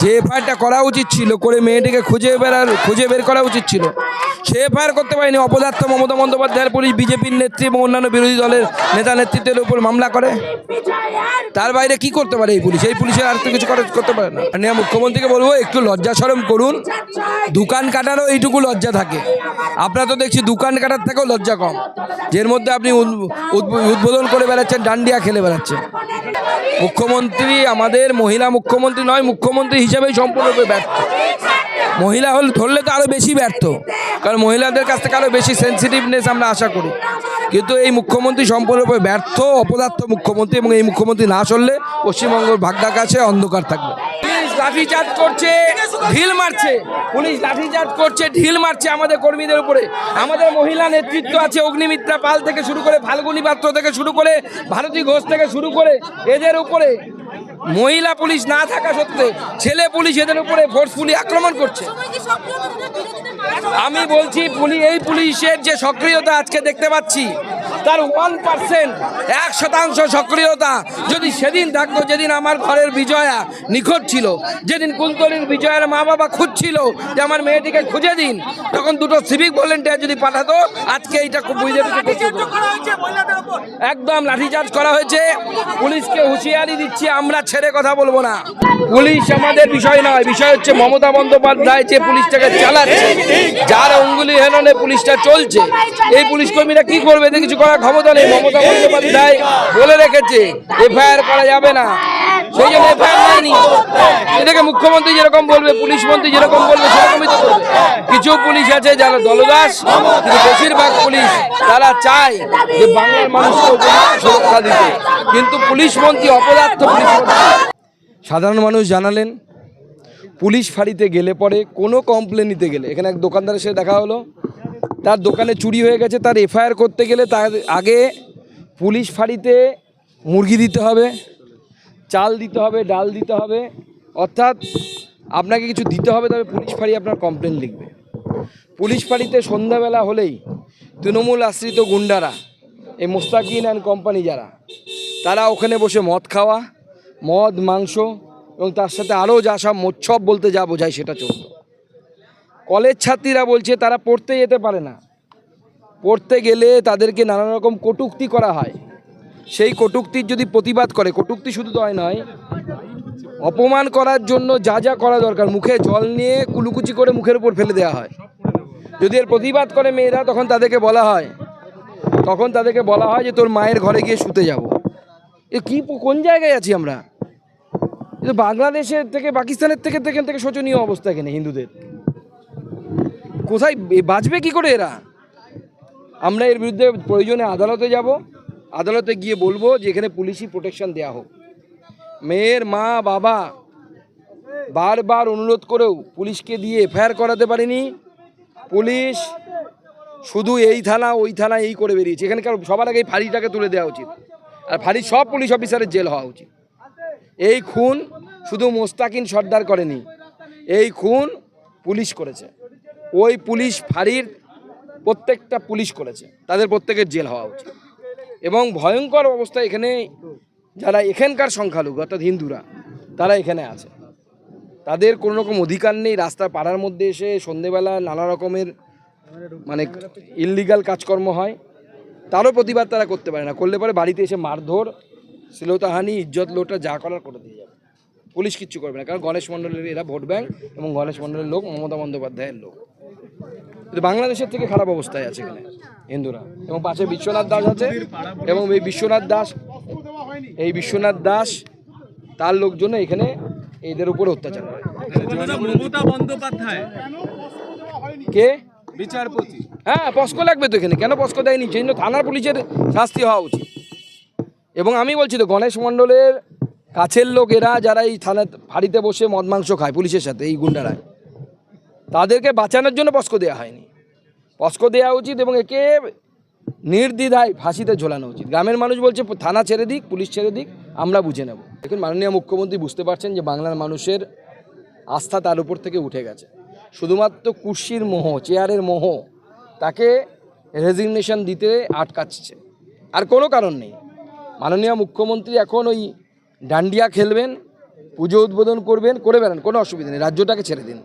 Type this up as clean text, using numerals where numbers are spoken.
যে এফআইআরটা করা উচিত ছিল, করে মেয়েটিকে খুঁজে বের করা উচিত ছিল, সে এফআইআর করতে পারেনি। অপদার্থ মমতা বন্দ্যোপাধ্যায়ের পুলিশ বিজেপির নেত্রী এবং অন্যান্য বিরোধী দলের নেতা নেতৃত্বের উপর মামলা করে। তার বাইরে কি করতে পারে এই পুলিশ? এই পুলিশের আর তো কিছু করতে পারে না। মাননীয় মুখ্যমন্ত্রীকে বলবো, একটু লজ্জা শরম করুন। দোকান কাটারও এইটুকু লজ্জা থাকে, আপনারা তো দেখছি দোকান কাটার থেকেও লজ্জা কম, যের মধ্যে আপনি উদ্বোধন করে বেড়াচ্ছেন, ডান্ডিয়া খেলে বেড়াচ্ছেন। মুখ্যমন্ত্রী আমাদের মহিলা মুখ্যমন্ত্রী নয়, মুখ্যমন্ত্রী হিসেবেই সম্পূর্ণরূপে ব্যর্থ। মহিলা ধরলে তো আরও বেশি ব্যর্থ, কারণ মহিলাদের কাছ থেকে আরও বেশি সেন্সিটিভনেস আমরা আশা করি। কিন্তু এই মুখ্যমন্ত্রী সম্পূর্ণরূপে ব্যর্থ, অপদার্থ মুখ্যমন্ত্রী, এবং এই মুখ্যমন্ত্রী না চললে পশ্চিমবঙ্গের ভাগ্যা কাছে অন্ধকার থাকবে। পুলিশ লাঠিচার্জ করছে, ঢিল মারছে, পুলিশ লাঠিচার্জ করছে, ঢিল মারছে আমাদের কর্মীদের উপরে। আমাদের মহিলা নেতৃত্ব আছে, অগ্নিমিত্রা পাল থেকে শুরু করে, ফাল্গুনী পাত্র থেকে শুরু করে, ভারতী ঘোষ থেকে শুরু করে, এদের উপরে মহিলা পুলিশ না থাকা সত্ত্বে ছেলে পুলিশ এদের উপরে ফোর্সফুলি আক্রমণ করছে। আমি বলছি এই পুলিশের যে সক্রিয়তা আজকে দেখতে পাচ্ছি, তার 1%, 1% সক্রিয়তা যদি সেদিন থাকতো, যেদিন আমার ঘরের বিজয়া নিখোঁজ ছিল, যেদিন কুলতলির বিজয়ের মা বাবা খুঁজছিল যে আমার মেয়েটিকে খুঁজে দিন, তখন দুটো সিভিক ভলেন্টিয়ার যদি পাঠাতো, আজকে এইটা খুব বুঝে একদম লাঠিচার্জ করা হয়েছে। পুলিশকে হুঁশিয়ারি দিচ্ছি, আমরা ছেড়ে কথা বলবো না। পুলিশ আমাদের বিষয় নয়, বিষয় হচ্ছে মমতা বন্দ্যোপাধ্যায় যে পুলিশটাকে চালাচ্ছে, যার অঙ্গুলি হেলনে পুলিশটা চলছে। এই পুলিশ কর্মীরা কি করবে, এতে কিছু করার ক্ষমতা নেই। মমতা বন্দ্যোপাধ্যায় বলে রেখেছে এফআইআর করা যাবে না, সেই জন্য এফআইআর নেয়নি। এটাকে মুখ্যমন্ত্রী যেরকম বলবে, পুলিশ মন্ত্রী যেরকম বলবে, সেরকমই তো করবে। কিছু পুলিশ আছে যারা দলদাস, কিন্তু বেশিরভাগ পুলিশ তারা চায় যে বাংলার মানুষকে সুরক্ষা দিতে, কিন্তু পুলিশ মন্ত্রী অপদার্থ। সাধারণ মানুষ জানালেন, পুলিশ ফাঁড়িতে গেলে পরে কোনো কমপ্লেন নিতে গেলে, এখানে এক দোকানদারের সাথে দেখা হলো, তার দোকানে চুরি হয়ে গেছে, তার এফআইআর করতে গেলে তার আগে পুলিশ ফাঁড়িতে মুরগি দিতে হবে, চাল দিতে হবে, ডাল দিতে হবে, অর্থাৎ আপনাকে কিছু দিতে হবে, তবে পুলিশ ফাঁড়ি আপনার কমপ্লেন লিখবে। পুলিশ ফাঁড়িতে সন্ধ্যাবেলা হলেই তৃণমূল আশ্রিত গুন্ডারা, এই মোস্তাকিন অ্যান্ড কোম্পানি যারা, তারা ওখানে বসে মদ খাওয়া, মদ মাংস এবং তার সাথে আরও যা সব মোচ্ছব বলতে যা বোঝায় সেটা চলত। কলেজ ছাত্রীরা বলছে তারা পড়তে যেতে পারে না, পড়তে গেলে তাদেরকে নানা রকম কটূক্তি করা হয়। সেই কটূক্তির যদি প্রতিবাদ করে, কটূক্তি শুধু তো নয়, অপমান করার জন্য যা যা করা দরকার, মুখে জল নিয়ে কুলুকুচি করে মুখের উপর ফেলে দেওয়া হয়। যদি এর প্রতিবাদ করে মেয়েরা, তখন তাদেরকে বলা হয় যে তোর মায়ের ঘরে গিয়ে শুতে যাব। এ কি, কোন জায়গায় আছি আমরা? বাংলাদেশের থেকে, পাকিস্তানের থেকে শোচনীয় অবস্থা এখানে হিন্দুদের। কোথায় বাঁচবে কি করে এরা? আমরা এর বিরুদ্ধে প্রয়োজনে আদালতে যাব, আদালতে গিয়ে বলবো যে এখানে পুলিশি প্রোটেকশন দেওয়া হোক। মেয়ের মা বাবা বারবার অনুরোধ করেও পুলিশকে দিয়ে এফআইআর করাতে পারেনি। পুলিশ শুধু এই থানা ওই থানা এই করে বেরিয়েছে। এখানকার সবার আগে এই ফাঁড়িটাকে তুলে দেওয়া উচিত, আর ফাঁড়ির সব পুলিশ অফিসারের জেল হওয়া উচিত। এই খুন শুধু মোস্তাকিন সর্দার করেনি, এই খুন পুলিশ করেছে। ওই পুলিশ ফাঁড়ির প্রত্যেকটা পুলিশ করেছে, তাদের প্রত্যেকের জেল হওয়া উচিত। এবং ভয়ঙ্কর অবস্থা এখানে যারা এখানকার সংখ্যালঘু অর্থাৎ হিন্দুরা, তারা এখানে আছে, তাদের কোনো রকম অধিকার নেই। রাস্তার পাড়ার মধ্যে এসে সন্ধেবেলা নানা রকমের ইললিগাল কাজকর্ম হয়, তারও প্রতিবাদ তারা করতে পারে না। করলে পরে বাড়িতে এসে মারধর, শ্লীলতাহানি, ইজ্জত লোটা যা করার করে দিয়ে যাবে। পুলিশ কিচ্ছু করবে না, কারণ গণেশ মণ্ডলের এরা ভোট ব্যাংক, এবং গণেশ মণ্ডলের লোক মমতা বন্দ্যোপাধ্যায়ের লোক। কিন্তু বাংলাদেশের থেকে খারাপ অবস্থায় আছে এখানে হিন্দুরা। এবং পাশে বিশ্বনাথ দাস আছে, এবং এই বিশ্বনাথ দাস তার লোকজন এখানে এদের উপর অত্যাচার করে। মমতা বন্দ্যোপাধ্যায় কে বিচারপতি? হ্যাঁ, পস্কো লাগবে তো এখানে। কেন পস্কো দেয়নি? সেই জন্য থানার পুলিশের শাস্তি হওয়া উচিত। এবং আমি বলছি তো, গণেশ মণ্ডলের কাছের লোক এরা, যারা এই থানা ফাঁড়িতে বসে মদ মাংস খায় পুলিশের সাথে, এই গুন্ডারা, তাদেরকে বাঁচানোর জন্য পস্কো দেওয়া হয়নি। পস্কো দেওয়া উচিত এবং একে নির্দ্বিধায় ফাঁসিতে ঝোলানো উচিত। গ্রামের মানুষ বলছে থানা ছেড়ে দিক, পুলিশ ছেড়ে দিক, আমরা বুঝে নেব। দেখুন, মাননীয় মুখ্যমন্ত্রী বুঝতে পারছেন যে বাংলার মানুষের আস্থা তার উপর থেকে উঠে গেছে। শুধুমাত্র কুর্সির মোহ, চেয়ারের মোহ তাকে রেজিগনেশন দিতে আটকাচ্ছে, আর কোনো কারণ নেই। মাননীয় মুখ্যমন্ত্রী এখন ওই ডান্ডিয়া খেলবেন, পুজো উদ্বোধন করবেন, করে বেড়ান, কোনো অসুবিধা নেই, রাজ্যটাকে ছেড়ে দিন।